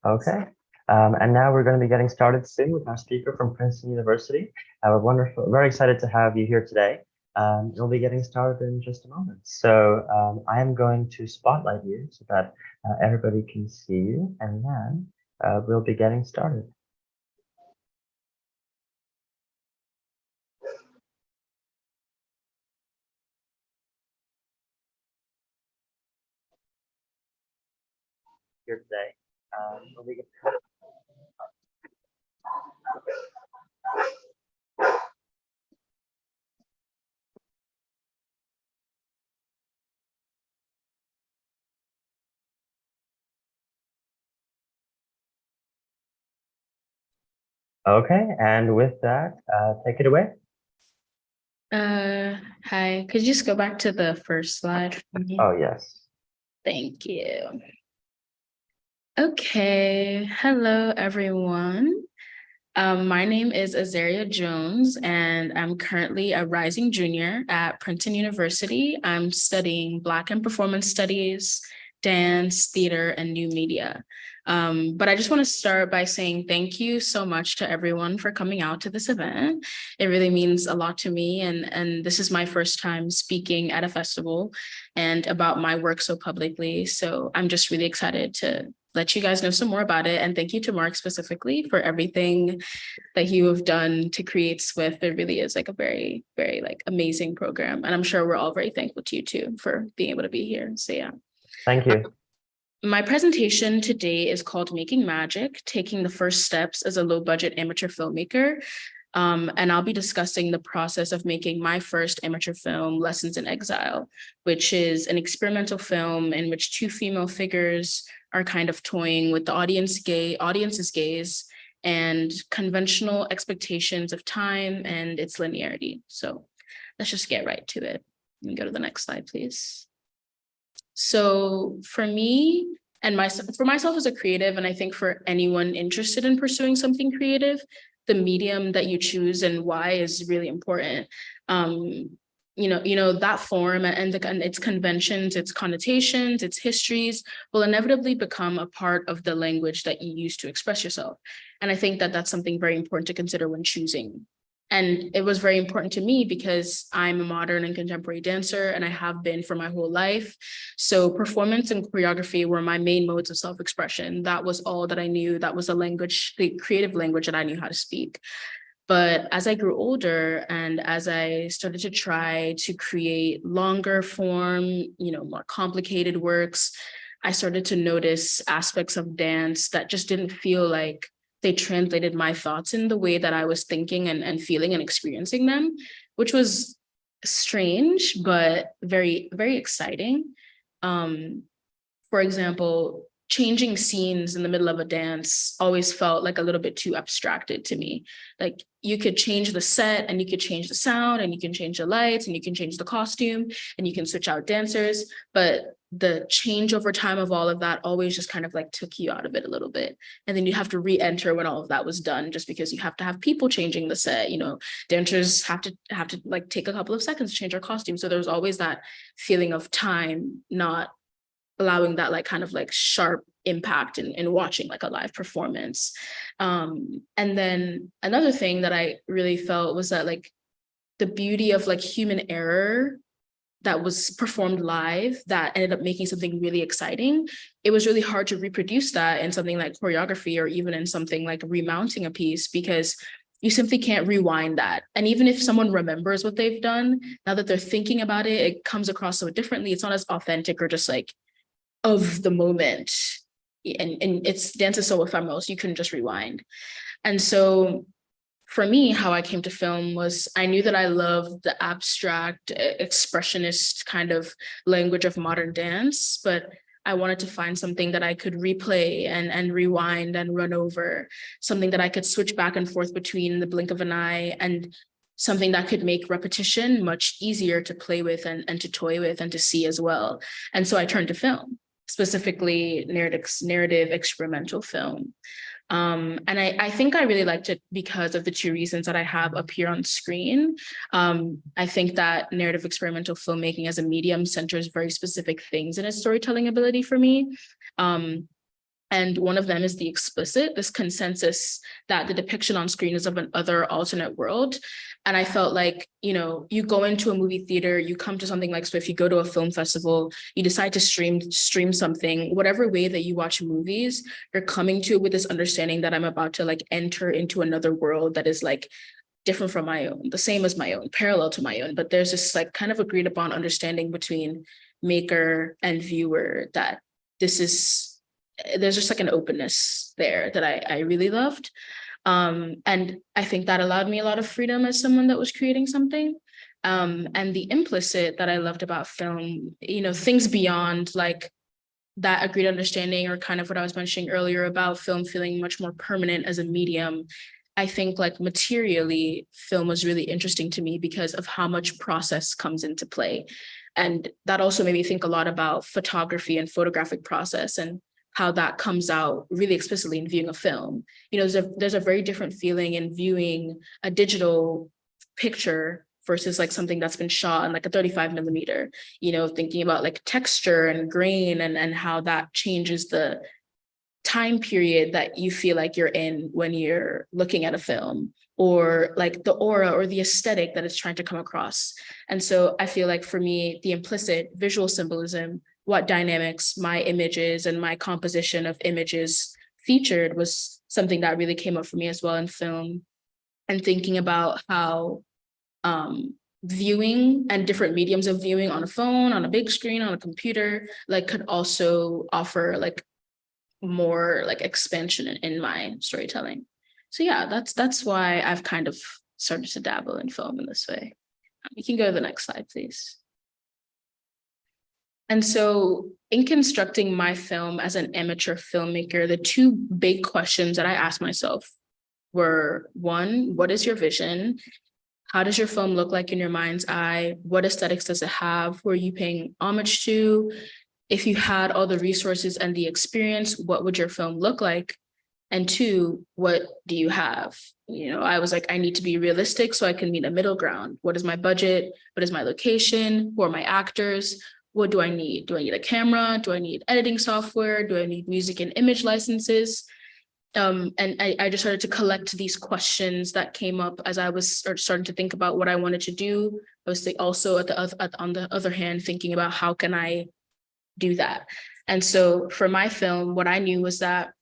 Okay. And now we're going to be getting started soon with our speaker from Princeton University. We're very excited to have you here today. We'll be getting started in just a moment. So I am going to spotlight you so that everybody can see you, and then we'll be getting started. Here today. We'll be Okay, and with that, take it away. Hi, could you just go back to the first slide for me? Oh, yes. Thank you. Okay, hello everyone. My name is Azariah Jones, and I'm currently a rising junior at Princeton University. I'm studying Black and Performance Studies, dance, theater, and new media. But I just want to start by saying thank you so much to everyone for coming out to this event. It really means a lot to me, and this is my first time speaking at a festival and about my work so publicly. So I'm just really excited to let you guys know some more about it. And thank you to Mark specifically for everything that you have done to create SWIFF. It really is like a very, very like amazing program. And I'm sure we're all very thankful to you too for being able to be here. So yeah. Thank you. My presentation today is called Making Magic, Taking the First Steps as a Low Budget Amateur Filmmaker. And I'll be discussing the process of making my first amateur film, Lessons in Exile, which is an experimental film in which two female figures are kind of toying with the audience's gaze and conventional expectations of time and its linearity. So let's just get right to it. You can go to the next slide, please. So for me and for myself as a creative, and I think for anyone interested in pursuing something creative, the medium that you choose and why is really important. That form and its conventions, its connotations, its histories will inevitably become a part of the language that you use to express yourself. And I think that that's something very important to consider when choosing. And it was very important to me because I'm a modern and contemporary dancer, and I have been for my whole life. So performance and choreography were my main modes of self-expression. That was all that I knew. That was the creative language that I knew how to speak. But as I grew older and as I started to try to create longer form, more complicated works, I started to notice aspects of dance that just didn't feel like they translated my thoughts in the way that I was thinking and feeling and experiencing them, which was strange, but very, very exciting. For example, changing scenes in the middle of a dance always felt like a little bit too abstracted to me. Like you could change the set and you could change the sound and you can change the lights and you can change the costume and you can switch out dancers. But the change over time of all of that always just kind of like took you out of it a little bit. And then you have to re-enter when all of that was done, just because you have to have people changing the set, dancers have to like take a couple of seconds to change their costume. So there's always that feeling of time not allowing that like kind of like sharp impact in watching like a live performance. And then another thing that I really felt was that like the beauty of like human error that was performed live that ended up making something really exciting. It was really hard to reproduce that in something like choreography or even in something like remounting a piece, because you simply can't rewind that. And even if someone remembers what they've done, now that they're thinking about it, it comes across so differently. It's not as authentic or just like of the moment. And it's dance is so ephemeral, so you couldn't just rewind. And so for me, how I came to film was I knew that I loved the abstract, expressionist kind of language of modern dance, but I wanted to find something that I could replay and rewind and run over, something that I could switch back and forth between the blink of an eye, and something that could make repetition much easier to play with and to toy with and to see as well. And so I turned to film, specifically narrative experimental film. And I think I really liked it because of the two reasons that I have up here on screen. I think that narrative experimental filmmaking as a medium centers very specific things in its storytelling ability for me. And one of them is the explicit, this consensus that the depiction on screen is of an other alternate world. And I felt like, you know, you go into a movie theater, you come to something like SWIFF, you go to a film festival, you decide to stream something, whatever way that you watch movies, you're coming to it with this understanding that I'm about to like enter into another world that is like different from my own, the same as my own, parallel to my own. But there's this like kind of agreed upon understanding between maker and viewer that there's just like an openness there that I really loved. And I think that allowed me a lot of freedom as someone that was creating something. And the implicit that I loved about film, you know, things beyond like that agreed understanding, or kind of what I was mentioning earlier about film feeling much more permanent as a medium. I think like materially, film was really interesting to me because of how much process comes into play. And that also made me think a lot about photography and photographic process and how that comes out really explicitly in viewing a film. You know, there's a very different feeling in viewing a digital picture versus like something that's been shot in like a 35 millimeter, you know, thinking about like texture and grain and how that changes the time period that you feel like you're in when you're looking at a film, or like the aura or the aesthetic that it's trying to come across. And so I feel like for me, the implicit visual symbolism, what dynamics my images and my composition of images featured, was something that really came up for me as well in film. And thinking about how viewing and different mediums of viewing on a phone, on a big screen, on a computer, like could also offer like more like expansion in my storytelling. So yeah, that's why I've kind of started to dabble in film in this way. You can go to the next slide, please. And so in constructing my film as an amateur filmmaker, the two big questions that I asked myself were, one, what is your vision? How does your film look like in your mind's eye? What aesthetics does it have? Who are you paying homage to? If you had all the resources and the experience, what would your film look like? And two, what do you have? You know, I was like, I need to be realistic so I can meet a middle ground. What is my budget? What is my location? Who are my actors? What do I need? Do I need a camera? Do I need editing software? Do I need music and image licenses? And I just started to collect these questions that came up as I was starting to think about what I wanted to do. I was also on the other hand, thinking about how can I do that? And so for my film, what I knew was that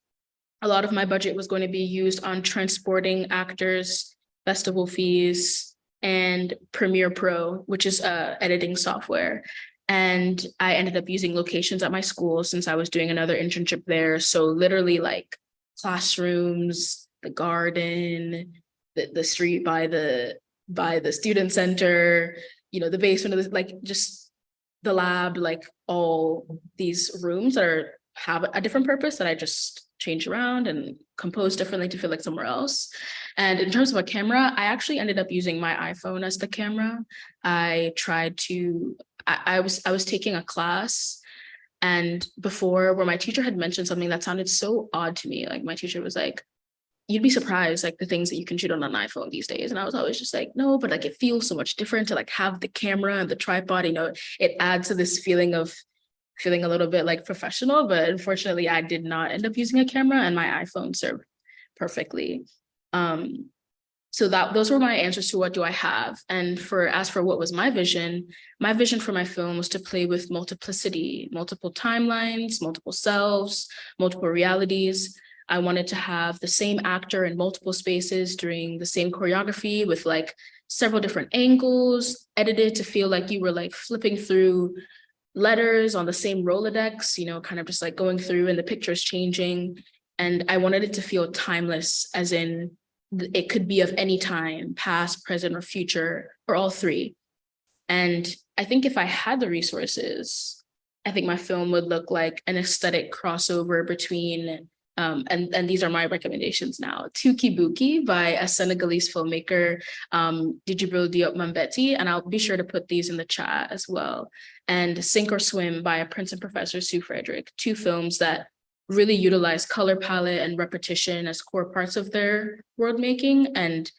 a lot of my budget was going to be used on transporting actors, festival fees, and Premiere Pro, which is editing software. And I ended up using locations at my school since I was doing another internship there. So literally like classrooms, the garden, the street by the student center, you know, the basement of the, like just the lab, like all these rooms that have a different purpose that I just change around and compose differently to feel like somewhere else. And in terms of a camera, I actually ended up using my iPhone as the camera. I was taking a class, and before, where my teacher had mentioned something that sounded so odd to me. Like my teacher was like, you'd be surprised like the things that you can shoot on an iPhone these days. And I was always just like, no, but like it feels so much different to like have the camera and the tripod, you know, it adds to this feeling of feeling a little bit like professional. But unfortunately, I did not end up using a camera, and my iPhone served perfectly. So those were my answers to what do I have. And as for what was my vision for my film was to play with multiplicity, multiple timelines, multiple selves, multiple realities. I wanted to have the same actor in multiple spaces doing the same choreography with like several different angles, edited to feel like you were like flipping through letters on the same Rolodex, you know, kind of just like going through and the pictures changing. And I wanted it to feel timeless, as in it could be of any time, past, present, or future, or all three. And I think if I had the resources, I think my film would look like an aesthetic crossover between, and these are my recommendations now, Tuki Buki by a Senegalese filmmaker, Djibril Diop Mambeti, and I'll be sure to put these in the chat as well, and Sink or Swim by a Princeton professor, Sue Frederick, two films that really utilize color palette and repetition as core parts of their world making, and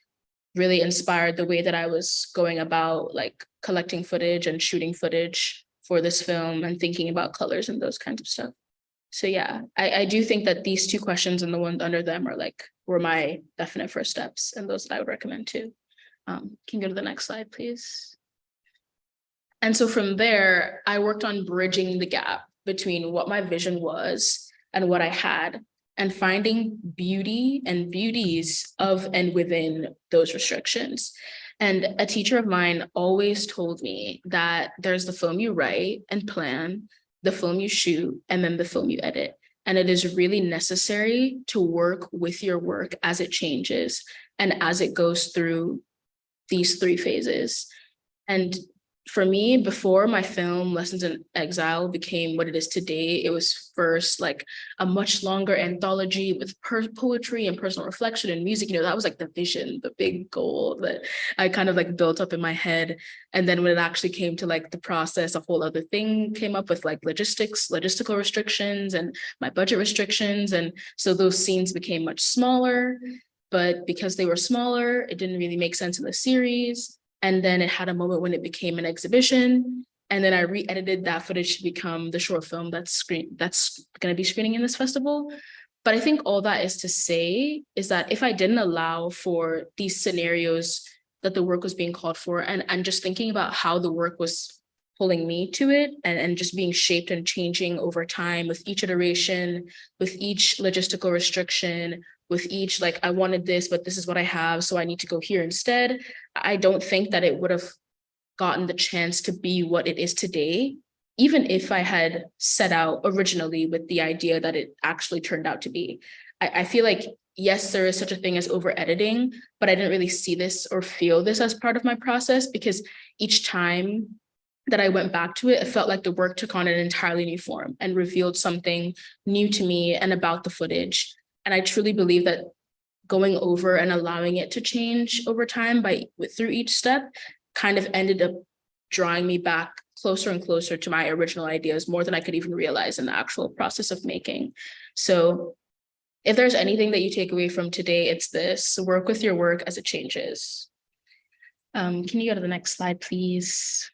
really inspired the way that I was going about like collecting footage and shooting footage for this film and thinking about colors and those kinds of stuff. So yeah, I do think that these two questions and the ones under them were my definite first steps, and those that I would recommend too. Can you go to the next slide, please? And so from there, I worked on bridging the gap between what my vision was and what I had, and finding beauty and beauties of and within those restrictions. And a teacher of mine always told me that there's the film you write and plan, the film you shoot, and then the film you edit. And it is really necessary to work with your work as it changes and as it goes through these three phases. And for me, before my film Lessons in Exile became what it is today, it was first like a much longer anthology with poetry and personal reflection and music. That was like the vision, the big goal that I kind of like built up in my head. And then when it actually came to like the process, a whole other thing came up with like logistical restrictions and my budget restrictions. And so those scenes became much smaller, but because they were smaller, it didn't really make sense in the series. And then it had a moment when it became an exhibition. And then I re-edited that footage to become the short film that's going to be screening in this festival. But I think all that is to say is that if I didn't allow for these scenarios that the work was being called for, and just thinking about how the work was pulling me to it, and just being shaped and changing over time with each iteration, with each logistical restriction, with each like, I wanted this, but this is what I have, so I need to go here instead. I don't think that it would have gotten the chance to be what it is today, even if I had set out originally with the idea that it actually turned out to be. I feel like, yes, there is such a thing as over editing, but I didn't really see this or feel this as part of my process, because each time that I went back to it, it felt like the work took on an entirely new form and revealed something new to me and about the footage. And I truly believe that going over and allowing it to change over time through each step kind of ended up drawing me back closer and closer to my original ideas, more than I could even realize in the actual process of making. So if there's anything that you take away from today, it's this: work with your work as it changes. Can you go to the next slide, please?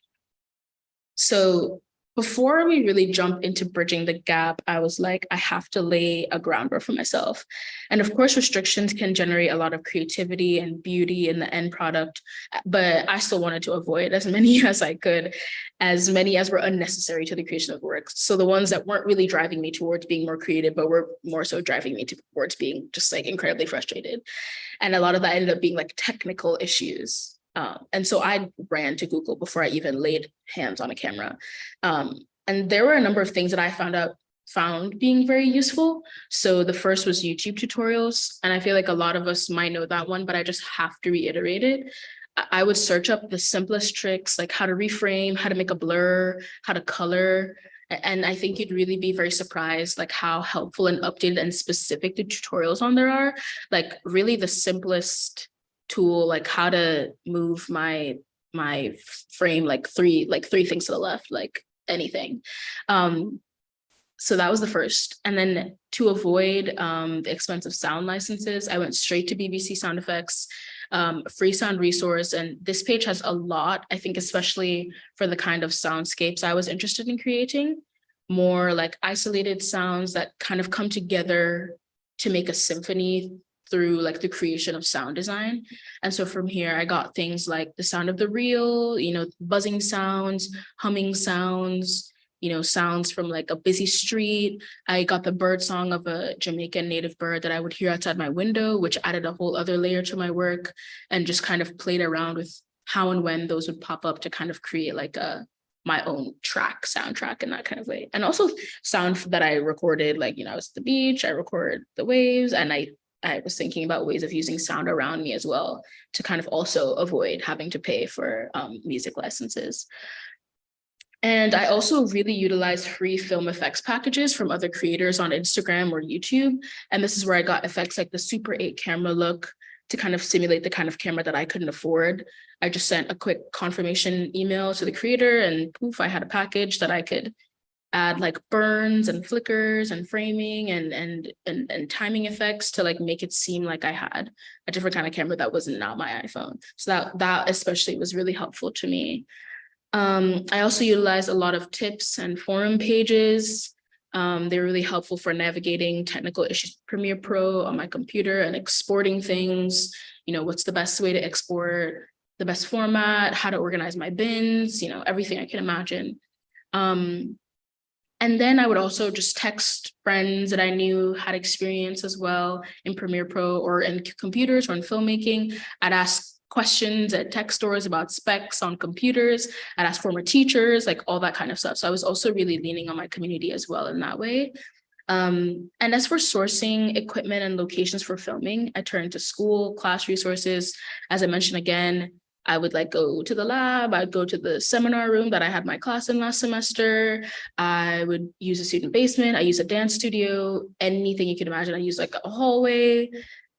So before we really jump into bridging the gap, I was like, I have to lay a groundwork for myself. And of course, restrictions can generate a lot of creativity and beauty in the end product, but I still wanted to avoid as many as I could, as many as were unnecessary to the creation of work. So the ones that weren't really driving me towards being more creative, but were more so driving me towards being just like incredibly frustrated. And a lot of that ended up being like technical issues. And so I ran to Google before I even laid hands on a camera. And there were a number of things that I found being very useful. So the first was YouTube tutorials. And I feel like a lot of us might know that one, but I just have to reiterate it. I would search up the simplest tricks, like how to reframe, how to make a blur, how to color. And I think you'd really be very surprised like how helpful and updated and specific the tutorials on there are. Like really the simplest tool, like how to move my frame like three things to the left, like anything. So that was the first. And then to avoid the expensive sound licenses, I went straight to BBC Sound Effects, free sound resource. And this page has a lot, I think, especially for the kind of soundscapes I was interested in creating, more like isolated sounds that kind of come together to make a symphony through like the creation of sound design. And so from here, I got things like the sound of the reel, buzzing sounds, humming sounds, sounds from like a busy street. I got the bird song of a Jamaican native bird that I would hear outside my window, which added a whole other layer to my work, and just kind of played around with how and when those would pop up to kind of create like my own soundtrack in that kind of way. And also sound that I recorded, like, I was at the beach, I recorded the waves, and I was thinking about ways of using sound around me as well to kind of also avoid having to pay for music licenses. And I also really utilize free film effects packages from other creators on Instagram or YouTube. And this is where I got effects like the Super 8 camera look to kind of simulate the kind of camera that I couldn't afford. I just sent a quick confirmation email to the creator, and poof, I had a package that I could add like burns and flickers and framing and timing effects to like make it seem like I had a different kind of camera that was not my iPhone. So that especially was really helpful to me. I also utilize a lot of tips and forum pages. They're really helpful for navigating technical issues with Premiere Pro on my computer and exporting things. What's the best way to export, the best format, how to organize my bins, everything I can imagine. And then I would also just text friends that I knew had experience as well in Premiere Pro or in computers or in filmmaking. I'd ask questions at tech stores about specs on computers. I'd ask former teachers, like all that kind of stuff. So I was also really leaning on my community as well in that way. And as for sourcing equipment and locations for filming, I turned to school, class resources. As I mentioned again, I would go to the lab, I'd go to the seminar room that I had my class in last semester. I would use a student basement, I use a dance studio, anything you can imagine. I use a hallway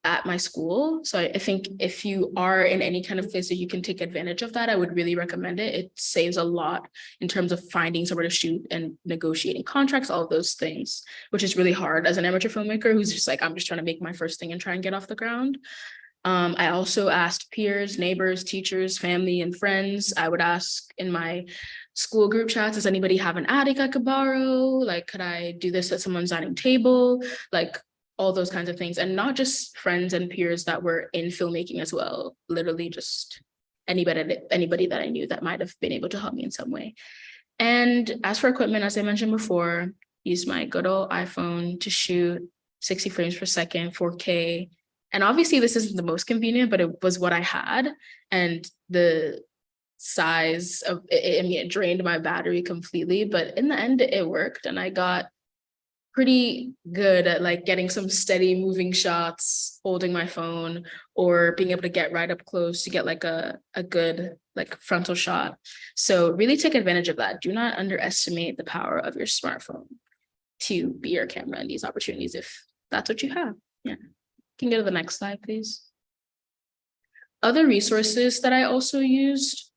at my school. So I think if you are in any kind of place that you can take advantage of that, I would really recommend it. It saves a lot in terms of finding somewhere to shoot and negotiating contracts, all of those things, which is really hard as an amateur filmmaker who's just I'm just trying to make my first thing and try and get off the ground. I also asked peers, neighbors, teachers, family, and friends. I would ask in my school group chats, does anybody have an attic I could borrow? Could I do this at someone's dining table? All those kinds of things. And not just friends and peers that were in filmmaking as well, literally just anybody that I knew that might have been able to help me in some way. And as for equipment, as I mentioned before, use my good old iPhone to shoot 60 frames per second, 4K. And obviously this isn't the most convenient, but it was what I had. And the size of it, it drained my battery completely, but in the end it worked. And I got pretty good at getting some steady moving shots, holding my phone, or being able to get right up close to get a good frontal shot. So really take advantage of that. Do not underestimate the power of your smartphone to be your camera in these opportunities if that's what you have. Yeah. Can go to the next slide, please. Other resources that I also used,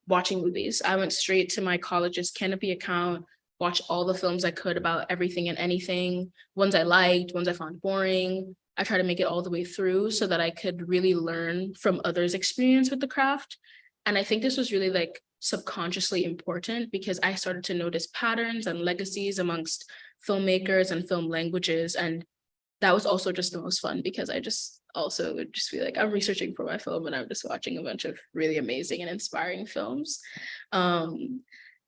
watching movies. I went straight to my college's Canopy account, watch all the films I could about everything and anything, ones I liked, ones I found boring. I try to make it all the way through so that I could really learn from others' experience with the craft. And I think this was really subconsciously important because I started to notice patterns and legacies amongst filmmakers and film languages. And that was also just the most fun because I just also would just be I'm researching for my film and I'm just watching a bunch of really amazing and inspiring films.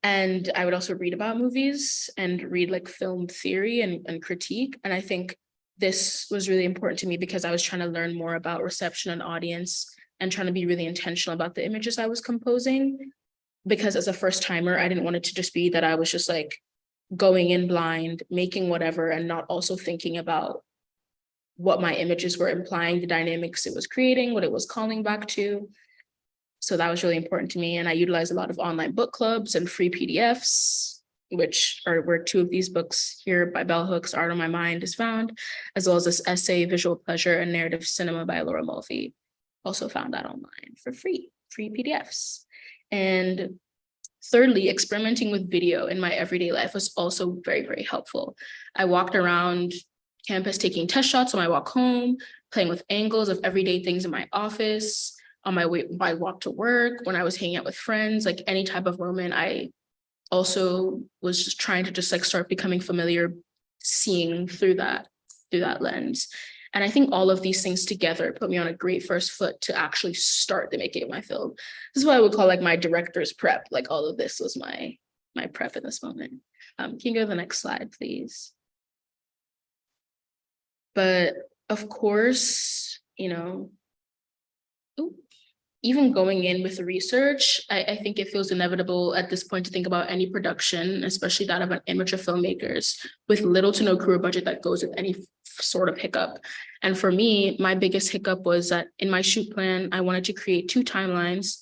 And I would also read about movies and read film theory and critique. And I think this was really important to me because I was trying to learn more about reception and audience and trying to be really intentional about the images I was composing. Because as a first timer, I didn't want it to just be that I was just going in blind, making whatever, and not also thinking about what my images were implying, the dynamics it was creating, what it was calling back to. So that was really important to me. And I utilized a lot of online book clubs and free PDFs, which are where two of these books here by Bell Hooks, Art on My Mind is found, as well as this essay, Visual Pleasure and Narrative Cinema by Laura Mulvey. Also found that online for free PDFs. And thirdly, experimenting with video in my everyday life was also very, very helpful. I walked around campus taking test shots on my walk home, playing with angles of everyday things in my office, on my walk to work, when I was hanging out with friends, any type of moment. I also was just trying to start becoming familiar, seeing through that lens. And I think all of these things together put me on a great first foot to actually start the making of my film. This is what I would call my director's prep. All of this was my prep in this moment. Can you go to the next slide, please? But of course, even going in with the research, I think it feels inevitable at this point to think about any production, especially that of an amateur filmmakers, with little to no crew or budget that goes with any sort of hiccup. And for me, my biggest hiccup was that in my shoot plan, I wanted to create 2 timelines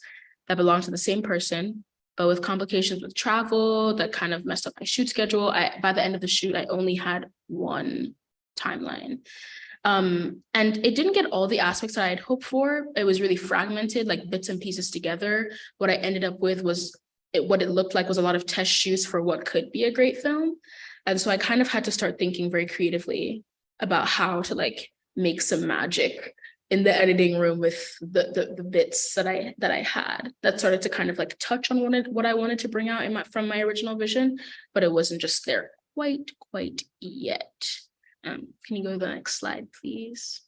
that belong to the same person, but with complications with travel that kind of messed up my shoot schedule. By the end of the shoot, I only had 1 timeline. And it didn't get all the aspects that I had hoped for. It was really fragmented, bits and pieces together. What I ended up with was what it looked like was a lot of test shoots for what could be a great film. And so I kind of had to start thinking very creatively about how to make some magic in the editing room with the bits that I had that started to kind of touch on what I wanted to bring out from my original vision, but it wasn't just there quite yet. Can you go to the next slide, please?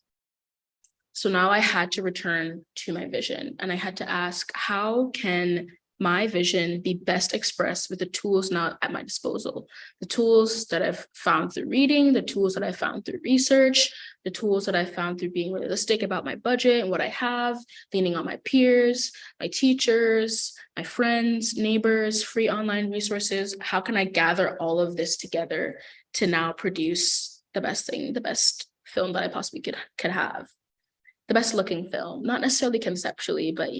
So now I had to return to my vision, and I had to ask, how can my vision be best expressed with the tools now at my disposal? The tools that I've found through reading, the tools that I found through research, the tools that I found through being realistic about my budget and what I have, leaning on my peers, my teachers, my friends, neighbors, free online resources. How can I gather all of this together to now produce the best thing, the best film that I possibly could have? The best looking film, not necessarily conceptually, but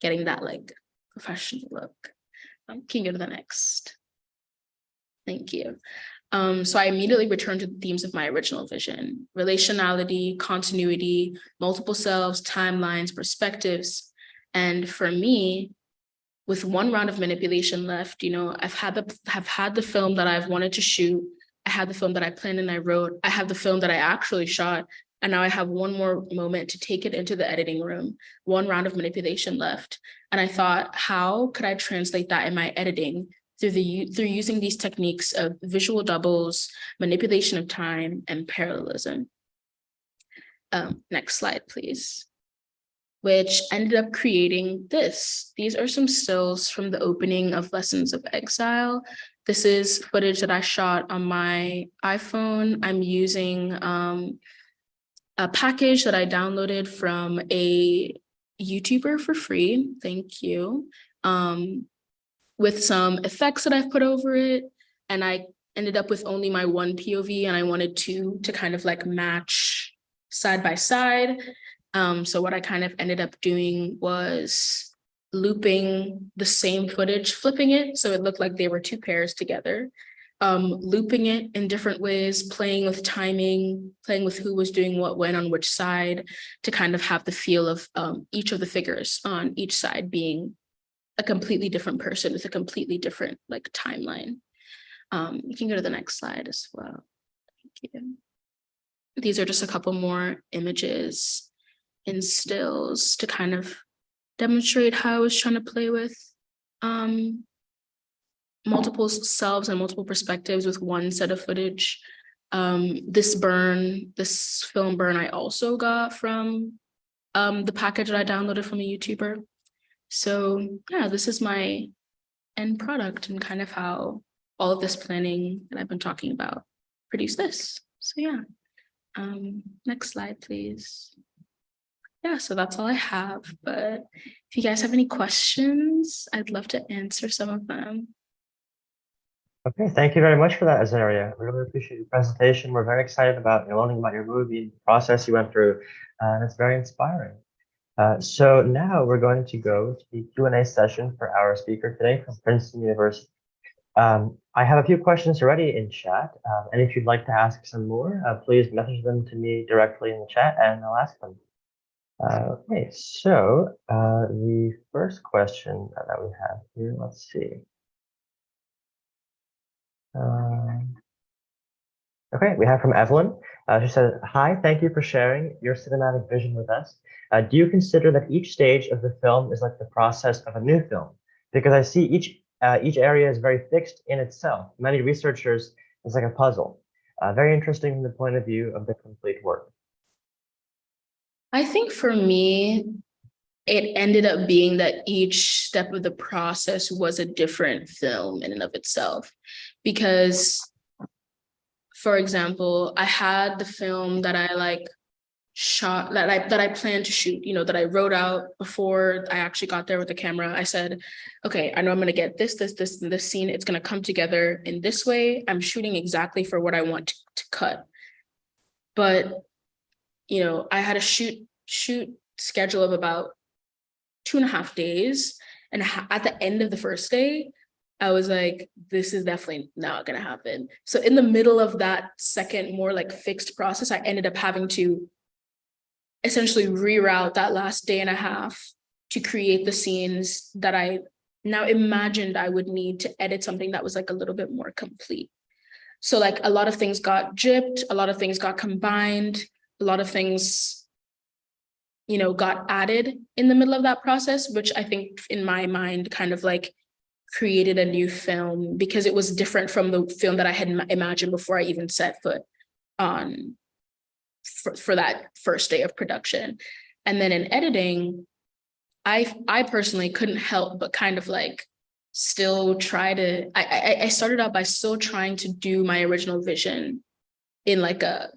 getting that like professional look. Can you go to the next? Thank you. So I immediately returned to the themes of my original vision: relationality, continuity, multiple selves, timelines, perspectives. And for me, with one round of manipulation left, I've had the film that I've wanted to shoot. I had the film that I planned and I wrote. I have the film that I actually shot. And now I have one more moment to take it into the editing room, one round of manipulation left. And I thought, how could I translate that in my editing through using these techniques of visual doubles, manipulation of time, and parallelism? Next slide, please. Which ended up creating this. These are some stills from the opening of Lessons of Exile. This is footage that I shot on my iPhone. I'm using a package that I downloaded from a YouTuber for free, thank you, with some effects that I've put over it. And I ended up with only my one POV, and I wanted two to kind of like match side by side. So what I kind of ended up doing was looping the same footage, flipping it so it looked like they were two pairs together. Looping it in different ways, playing with timing, playing with who was doing what when on which side, to kind of have the feel of each of the figures on each side being a completely different person with a completely different like timeline. You can go to the next slide as well. Thank you. These are just a couple more images and stills to kind of demonstrate how I was trying to play with multiple selves and multiple perspectives with one set of footage. This film burn I also got from the package that I downloaded from a YouTuber. So yeah, this is my end product and kind of how all of this planning that I've been talking about produced this. So yeah, next slide, please. Yeah, so that's all I have, but if you guys have any questions, I'd love to answer some of them. Okay, thank you very much for that, Azariah. We really appreciate your presentation. We're very excited about learning about your movie and the process you went through, and it's very inspiring. So now we're going to go to the Q&A session for our speaker today from Princeton University. I have a few questions already in chat, and if you'd like to ask some more, please message them to me directly in the chat and I'll ask them. Okay, so the first question that we have here, let's see. Okay, we have from Evelyn. She said, "Hi, thank you for sharing your cinematic vision with us. Do you consider that each stage of the film is like the process of a new film? Because I see each area is very fixed in itself. Many researchers, it's like a puzzle. Very interesting from the point of view of the complete work." I think for me, it ended up being that each step of the process was a different film in and of itself. Because, for example, I had the film that I like shot, that I planned to shoot, that I wrote out before I actually got there with the camera. I said, okay, I know I'm gonna get this scene. It's gonna come together in this way. I'm shooting exactly for what I want to cut. But I had a shoot schedule of about 2.5 days. And at the end of the first day, I was like, this is definitely not gonna happen. So in the middle of that second, more like fixed process, I ended up having to essentially reroute that last day and a half to create the scenes that I now imagined I would need to edit something that was like a little bit more complete. So like a lot of things got gypped, a lot of things got combined, a lot of things got added in the middle of that process, which I think in my mind kind of like created a new film because it was different from the film that I had imagined before I even set foot on for that first day of production. And then in editing, I personally couldn't help but kind of like still try to, I started out by still trying to do my original vision in like a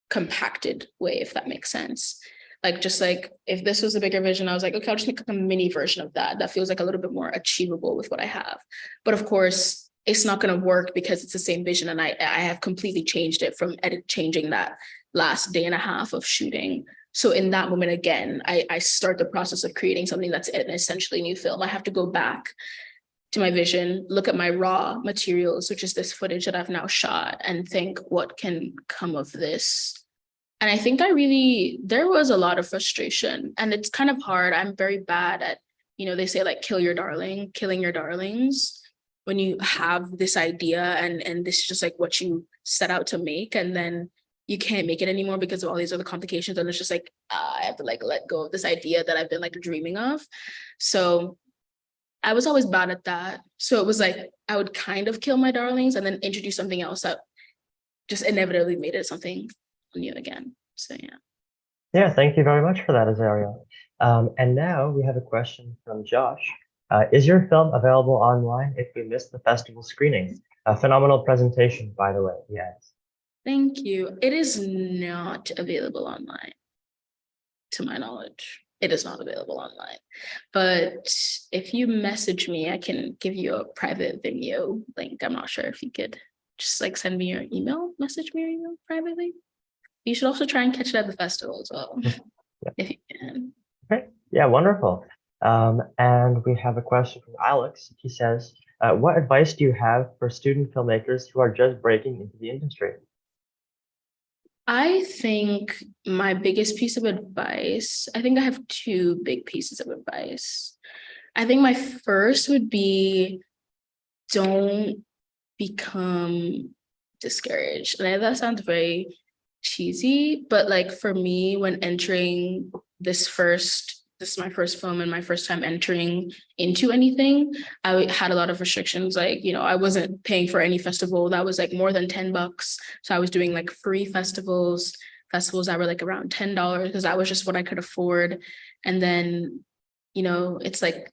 compacted way, if that makes sense. Like, just like if this was a bigger vision, I was like, okay, I'll just make a mini version of that. That feels like a little bit more achievable with what I have. But of course, it's not going to work because it's the same vision. And I have completely changed it from changing that last day and a half of shooting. So in that moment, again, I start the process of creating something that's an essentially new film. I have to go back to my vision, look at my raw materials, which is this footage that I've now shot, and think what can come of this. And I think there was a lot of frustration, and it's kind of hard. I'm very bad at, they say like killing your darlings when you have this idea and this is just like what you set out to make, and then you can't make it anymore because of all these other complications. And it's just like, I have to like let go of this idea that I've been like dreaming of. So I was always bad at that. So it was like, I would kind of kill my darlings and then introduce something else that just inevitably made it something new again. So yeah. Yeah, thank you very much for that, Azariah. And now we have a question from Josh. Is your film available online if we missed the festival screening? A phenomenal presentation, by the way. Yes. Thank you. It is not available online, to my knowledge. It is not available online. But if you message me, I can give you a private Vimeo link. I'm not sure if you could just like send me your email, message me your email privately. You should also try and catch it at the festival as well, Yeah. if you can. Okay. Yeah, wonderful. And we have a question from Alex. He says, what advice do you have for student filmmakers who are just breaking into the industry? I think my biggest piece of advice, I think I have two big pieces of advice. I think my first would be, don't become discouraged. And I know that sounds very cheesy, but like for me, when entering this is my first film and my first time entering into anything, I had a lot of restrictions. Like, I wasn't paying for any festival that was like more than $10. So I was doing like free festivals that were like around $10 because that was just what I could afford. And then, it's like,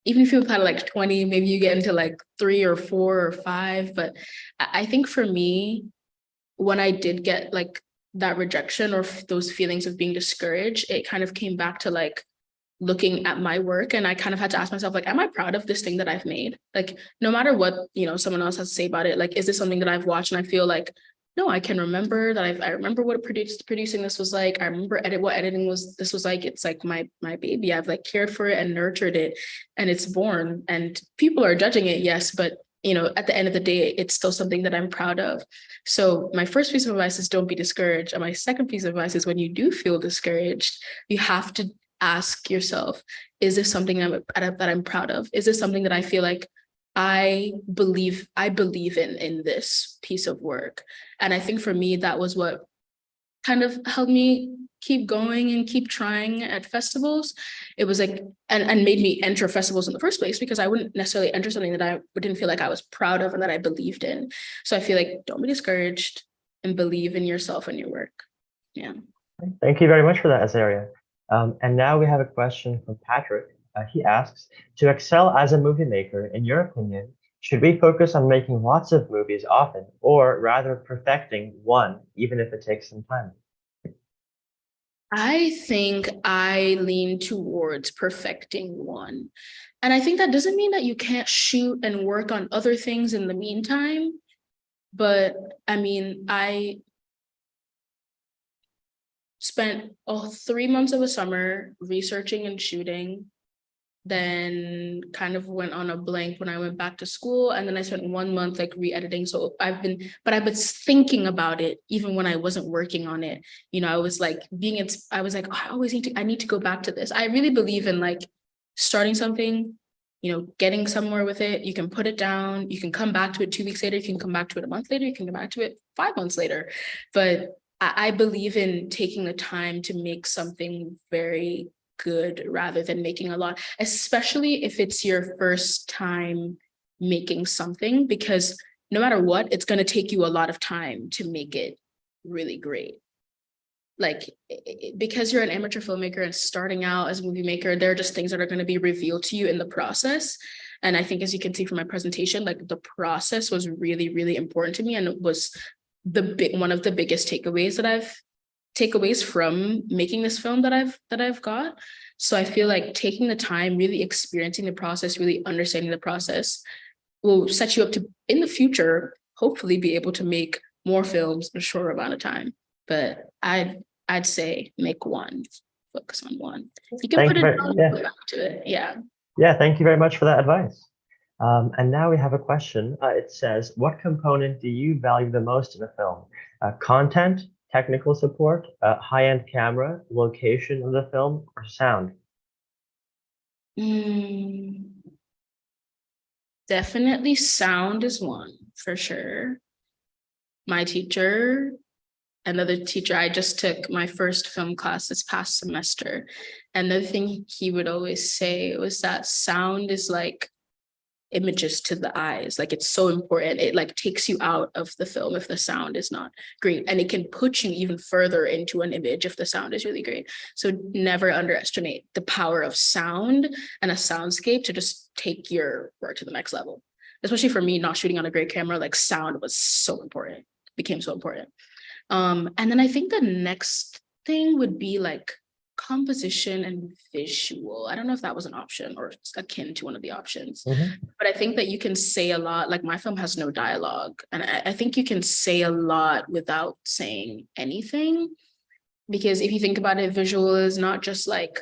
even if you had like 20, maybe you get into like 3 or 4 or 5. But I think for me, when I did get like that rejection or those feelings of being discouraged, it kind of came back to like looking at my work. And I kind of had to ask myself, like, am I proud of this thing that I've made? Like, no matter what, someone else has to say about it, like, is this something that I've watched and I feel like, no, I can remember that I remember what producing this was like. I remember what editing was like. It's like my baby. I've like cared for it and nurtured it, and it's born. And people are judging it, yes, but at the end of the day, it's still something that I'm proud of. So my first piece of advice is don't be discouraged. And my second piece of advice is when you do feel discouraged, you have to ask yourself, is this something that I'm proud of? Is this something that I feel like I believe in this piece of work? And I think for me, that was what kind of helped me keep going and keep trying at festivals. It was like, and made me enter festivals in the first place, because I wouldn't necessarily enter something that I didn't feel like I was proud of and that I believed in. So I feel like, don't be discouraged and believe in yourself and your work. Yeah. Thank you very much for that, Azariah. And now we have a question from Patrick. He asks, to excel as a movie maker, in your opinion, should we focus on making lots of movies often, or rather perfecting one, even if it takes some time? I think I lean towards perfecting one. And I think that doesn't mean that you can't shoot and work on other things in the meantime. But I mean, I spent 3 months of a summer researching and shooting, then kind of went on a blank when I went back to school. And then I spent 1 month like re-editing. So I've been thinking about it even when I wasn't working on it. I was like I need to go back to this. I really believe in like starting something, getting somewhere with it. You can put it down, you can come back to it 2 weeks later, you can come back to it a month later, you can come back to it 5 months later. But I believe in taking the time to make something very good rather than making a lot, especially if it's your first time making something, because no matter what, it's going to take you a lot of time to make it really great. Like, because you're an amateur filmmaker and starting out as a movie maker, there are just things that are going to be revealed to you in the process. And I think, as you can see from my presentation, like the process was really, really important to me, and it was one of the biggest takeaways from making this film that I've got. So I feel like taking the time, really experiencing the process, really understanding the process will set you up to, in the future, hopefully be able to make more films in a shorter amount of time. But I'd say make one, focus on one. You can put it back to it. Yeah. Yeah, thank you very much for that advice. And now we have a question. It says, what component do you value the most in a film? Content, technical support, high-end camera, location of the film, or sound? Definitely sound is one, for sure. My teacher, another teacher, I just took my first film class this past semester. And the thing he would always say was that sound is like images to the eyes. Like, it's so important. It like takes you out of the film if the sound is not great, and it can put you even further into an image if the sound is really great. So never underestimate the power of sound and a soundscape to just take your work to the next level. Especially for me, not shooting on a great camera, like sound was so important, became so important. And then I think the next thing would be like composition and visual. I don't know if that was an option or it's akin to one of the options, but I think that you can say a lot. Like, my film has no dialogue, and I think you can say a lot without saying anything, because if you think about it, visual is not just like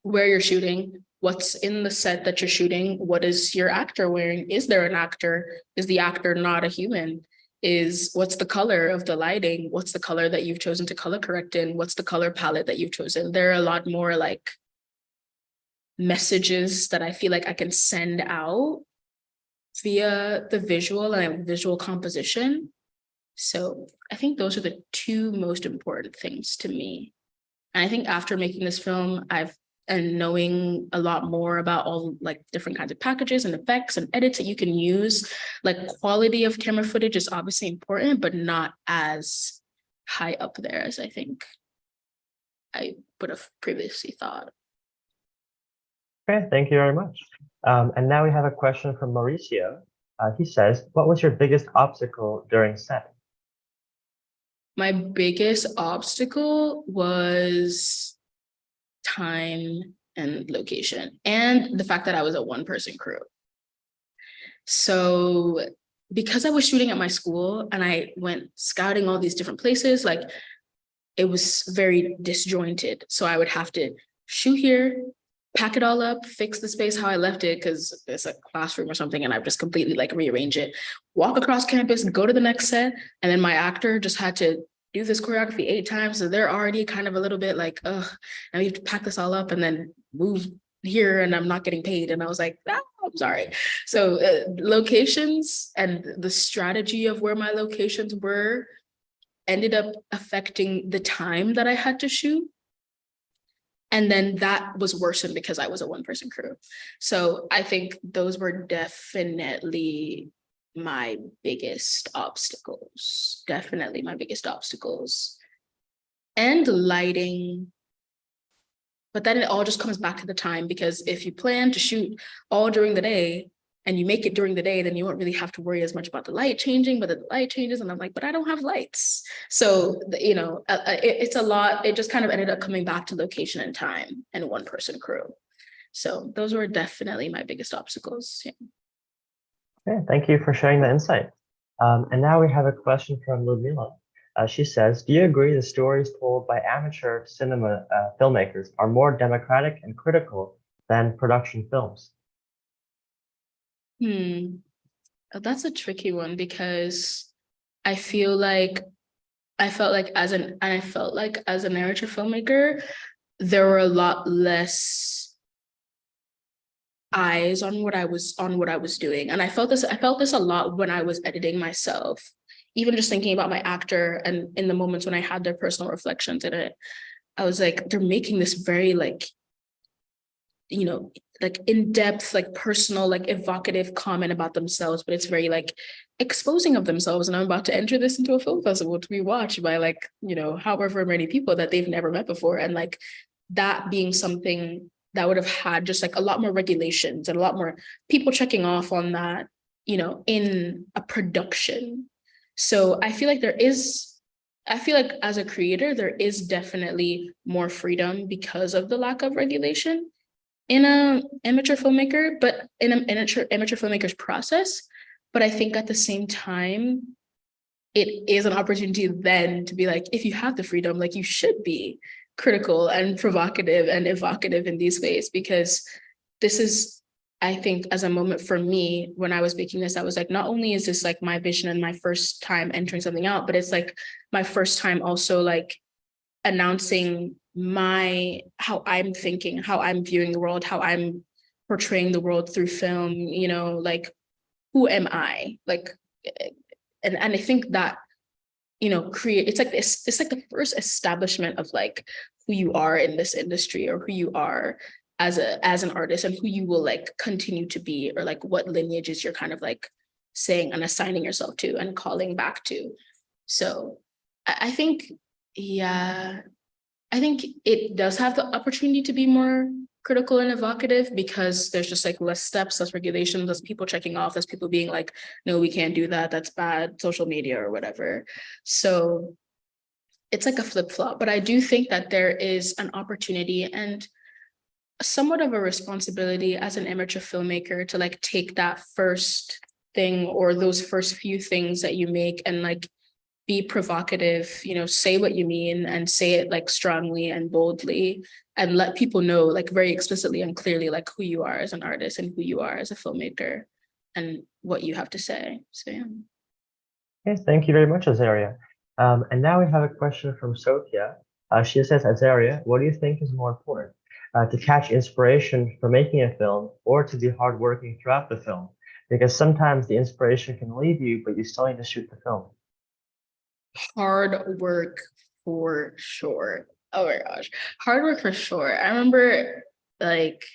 where you're shooting, what's in the set that you're shooting, what is your actor wearing, is there an actor, is the actor not a human, what's the color of the lighting, what's the color that you've chosen to color correct in, what's the color palette that you've chosen. There are a lot more like messages that I feel like I can send out via the visual and visual composition. So I think those are the two most important things to me. And I think after making this film, and knowing a lot more about all like different kinds of packages and effects and edits that you can use, like quality of camera footage is obviously important, but not as high up there as I think I would have previously thought. Okay, thank you very much. And now we have a question from Mauricio. He says, what was your biggest obstacle during set? My biggest obstacle was time and location, and the fact that I was a one-person crew. So because I was shooting at my school and I went scouting all these different places, like, it was very disjointed. So I would have to shoot here, pack it all up, fix the space how I left it, because it's a classroom or something, and I've just completely like rearrange it, walk across campus, go to the next set, and then my actor just had to do this choreography 8 times. So they're already kind of a little bit like, ugh, I need to pack this all up and then move here, and I'm not getting paid. And I was like, I'm sorry. So locations and the strategy of where my locations were ended up affecting the time that I had to shoot. And then that was worsened because I was a one-person crew. So I think those were definitely my biggest obstacles. And lighting. But then it all just comes back to the time, because if you plan to shoot all during the day and you make it during the day, then you won't really have to worry as much about the light changing, but the light changes and I'm like, but I don't have lights. So, it's a lot. It just kind of ended up coming back to location and time and one-person crew. So those were definitely my biggest obstacles. Yeah. Okay, thank you for sharing the insight. And now we have a question from Ludmila. She says, do you agree the stories told by amateur cinema filmmakers are more democratic and critical than production films? That's a tricky one, because I felt like as an amateur filmmaker, there were a lot less eyes on what I was doing. And I felt this a lot when I was editing myself, even just thinking about my actor, and in the moments when I had their personal reflections in it, I was like, they're making this very like like in-depth, like personal, like evocative comment about themselves, but it's very like exposing of themselves. And I'm about to enter this into a film festival to be watched by like, however many people that they've never met before. And like that being something that would have had just like a lot more regulations and a lot more people checking off on that, in a production. So I feel like as a creator, there is definitely more freedom because of the lack of regulation in a amateur filmmaker, but in an amateur filmmaker's process. But I think at the same time, it is an opportunity then to be like, if you have the freedom, like you should be critical and provocative and evocative in these ways, because this is, I think, as a moment for me, when I was making this, I was like, not only is this like my vision and my first time entering something out, but it's like my first time also like announcing how I'm thinking, how I'm viewing the world, how I'm portraying the world through film, like who am I? Like, and I think that, it's like the first establishment of like who you are in this industry, or who you are as an artist, and who you will like continue to be, or like what lineages you're kind of like saying and assigning yourself to and calling back to. So I think, yeah, I think it does have the opportunity to be more critical and evocative, because there's just like less steps, less regulations, less people checking off, less people being like, no, we can't do that, that's bad, social media or whatever. So it's like a flip-flop. But I do think that there is an opportunity and somewhat of a responsibility as an amateur filmmaker to like take that first thing, or those first few things that you make, and like be provocative, say what you mean and say it like strongly and boldly, and let people know like very explicitly and clearly like who you are as an artist and who you are as a filmmaker and what you have to say. So yeah. Yes, thank you very much, Azariah. And now we have a question from Sophia. She says, Azariah, what do you think is more important? To catch inspiration for making a film, or to be hardworking throughout the film? Because sometimes the inspiration can leave you, but you still need to shoot the film. Hard work for sure. Oh my gosh. Hard work for sure. I remember like,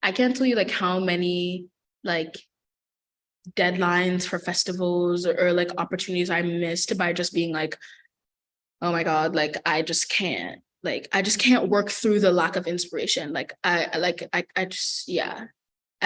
I can't tell you like how many like deadlines for festivals, or like opportunities I missed by just being like, oh my God, like I just can't work through the lack of inspiration. Like I just, yeah.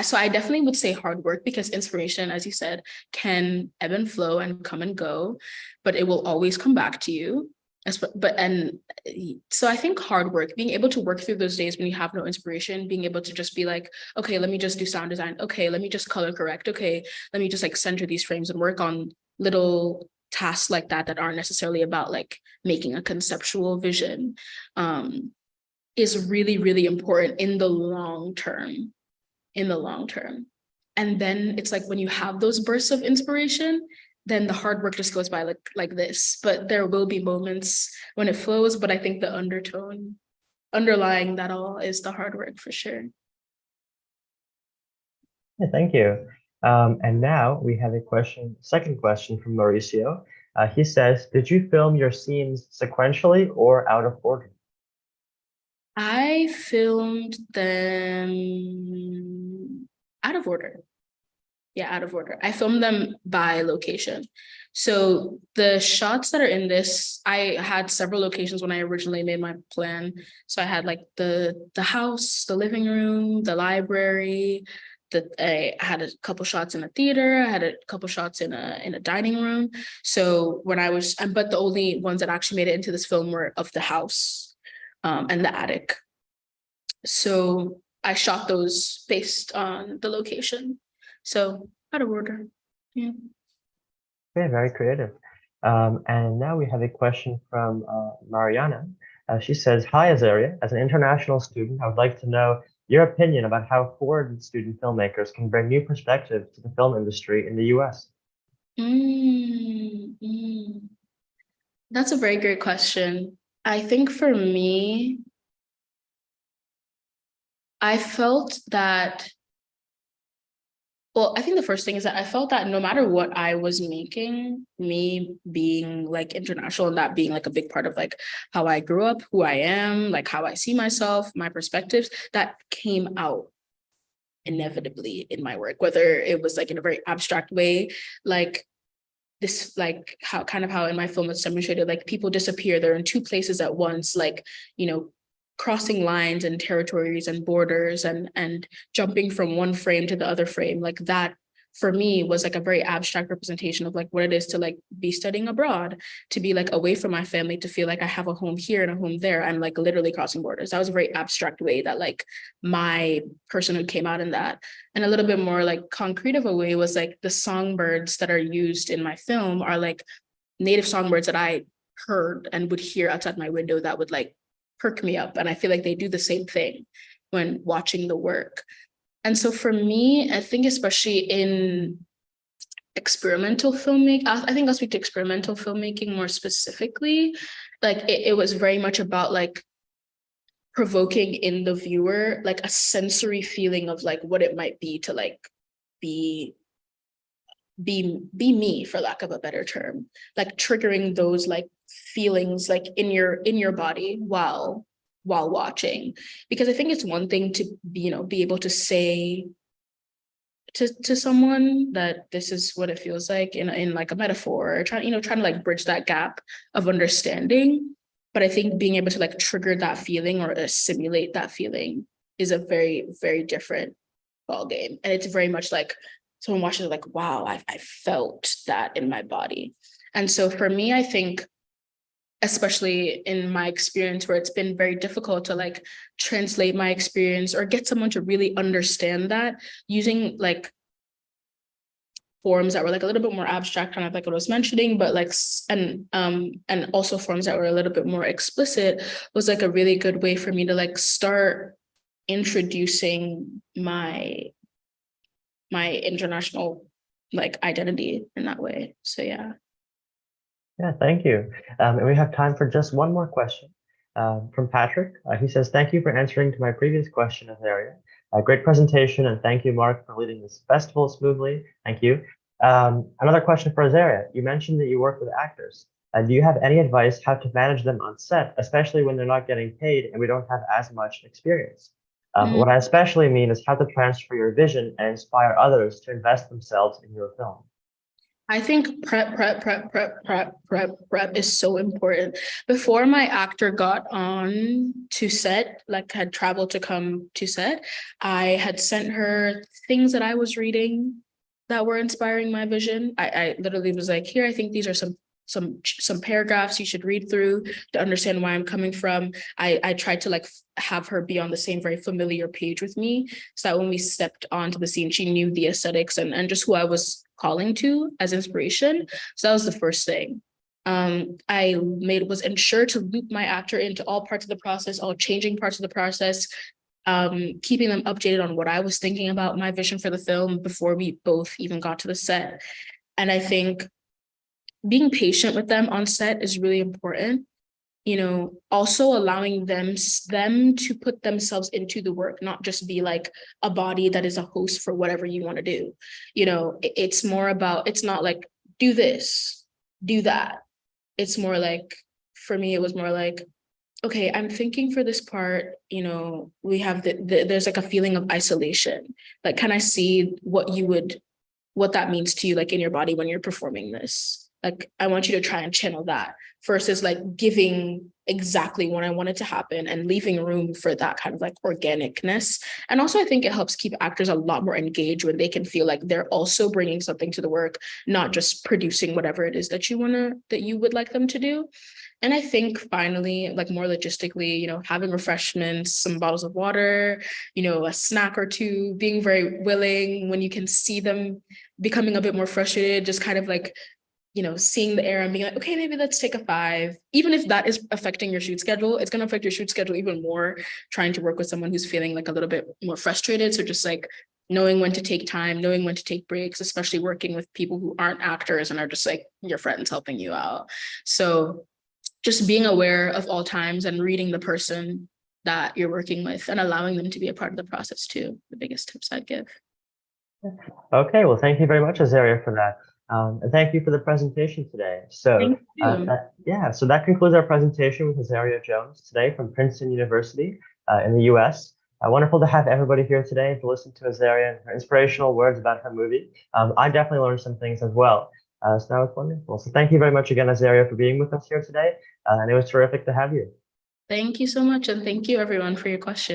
So I definitely would say hard work, because inspiration, as you said, can ebb and flow and come and go, but it will always come back to you. So I think hard work, being able to work through those days when you have no inspiration, being able to just be like, okay, let me just do sound design. Okay, let me just color correct. Okay, let me just like center these frames and work on little tasks like that aren't necessarily about like making a conceptual vision, is really, really important in the long term. And then it's like when you have those bursts of inspiration, then the hard work just goes by like this. But there will be moments when it flows, but I think the undertone underlying that all is the hard work for sure. Yeah, thank you. And now we have a second question from Mauricio. He says, did you film your scenes sequentially or out of order? I filmed them out of order. Yeah, out of order. I filmed them by location. So the shots that are in this, I had several locations when I originally made my plan. So I had like the house, the living room, the library. I had a couple shots in a theater. I had a couple shots in a dining room. So but the only ones that actually made it into this film were of the house, and the attic. So I shot those based on the location. So out of order. Yeah. Okay, very creative. And now we have a question from Mariana. She says, hi, Azariah. As an international student, I would like to know your opinion about how foreign student filmmakers can bring new perspective to the film industry in the US. That's a very great question. I think for me, I felt that Well, I think the first thing is that I felt that no matter what I was making, me being like international and that being like a big part of like how I grew up, who I am, like how I see myself, my perspectives, that came out inevitably in my work, whether it was like in a very abstract way, like this, like how in my film it's demonstrated, like people disappear, they're in two places at once, like, you know, crossing lines and territories and borders and jumping from one frame to the other frame, like that for me was like a very abstract representation of like what it is to like be studying abroad, to be like away from my family, to feel like I have a home here and a home there. I'm like literally crossing borders. That was a very abstract way that like my personhood came out in that. And a little bit more like concrete of a way was like the songbirds that are used in my film are like native songbirds that I heard and would hear outside my window that would like perk me up. And I feel like they do the same thing when watching the work. And so for me, I think especially in experimental filmmaking, I think I'll speak to experimental filmmaking more specifically. Like it was very much about like provoking in the viewer like a sensory feeling of like what it might be to like be me, for lack of a better term, like triggering those like feelings like in your body while watching. Because I think it's one thing to be, you know, be able to say to someone that this is what it feels like in like a metaphor, or trying to like bridge that gap of understanding. But I think being able to like trigger that feeling or simulate that feeling is a very, very different ball game. And it's very much like someone watches it like, wow, I felt that in my body. And so for me, I think, especially in my experience where it's been very difficult to like translate my experience or get someone to really understand that, using like forms that were like a little bit more abstract, kind of like what I was mentioning, but like and also forms that were a little bit more explicit, was like a really good way for me to like start introducing my international like identity in that way. So yeah. Yeah, thank you. And we have time for just one more question from Patrick. He says, thank you for answering to my previous question, Azariah. Great presentation, and thank you, Mark, for leading this festival smoothly. Thank you. Another question for Azariah. You mentioned that you work with actors. Do you have any advice how to manage them on set, especially when they're not getting paid and we don't have as much experience? What I especially mean is how to transfer your vision and inspire others to invest themselves in your film. I think prep is so important. Before my actor got on to set, like had traveled to come to set, I had sent her things that I was reading that were inspiring my vision. I literally was like, here, I think these are some paragraphs you should read through to understand why I'm coming from. I tried to like have her be on the same very familiar page with me, so that when we stepped onto the scene, she knew the aesthetics and just who I was calling to as inspiration. So that was the first thing. I was ensured to loop my actor into all parts of the process, all changing parts of the process, keeping them updated on what I was thinking about my vision for the film before we both even got to the set. And I think being patient with them on set is really important. You know, also allowing them to put themselves into the work, not just be like a body that is a host for whatever you want to do. You know, it's more about, it's not like, do this, do that. It's more like, for me, it was more like, okay, I'm thinking for this part, you know, we have there's like a feeling of isolation. Like, can I see what that means to you, like in your body when you're performing this? Like, I want you to try and channel that versus like giving exactly what I want it to happen and leaving room for that kind of like organicness. And also, I think it helps keep actors a lot more engaged when they can feel like they're also bringing something to the work, not just producing whatever it is that you would like them to do. And I think finally, like more logistically, you know, having refreshments, some bottles of water, you know, a snack or two, being very willing when you can see them becoming a bit more frustrated, just kind of like, you know, seeing the error and being like, okay, maybe let's take a 5. Even if that is affecting your shoot schedule, it's going to affect your shoot schedule even more, trying to work with someone who's feeling like a little bit more frustrated. So just like knowing when to take time, knowing when to take breaks, especially working with people who aren't actors and are just like your friends helping you out. So just being aware of all times and reading the person that you're working with and allowing them to be a part of the process too, the biggest tips I'd give. Okay, well, thank you very much, Azariah, for that. And thank you for the presentation today. So, Thank you. so that concludes our presentation with Azariah Jones today from Princeton University in the US. Wonderful to have everybody here today to listen to Azariah and her inspirational words about her movie. I definitely learned some things as well. So that was wonderful. So thank you very much again, Azariah, for being with us here today. And it was terrific to have you. Thank you so much. And thank you everyone for your questions.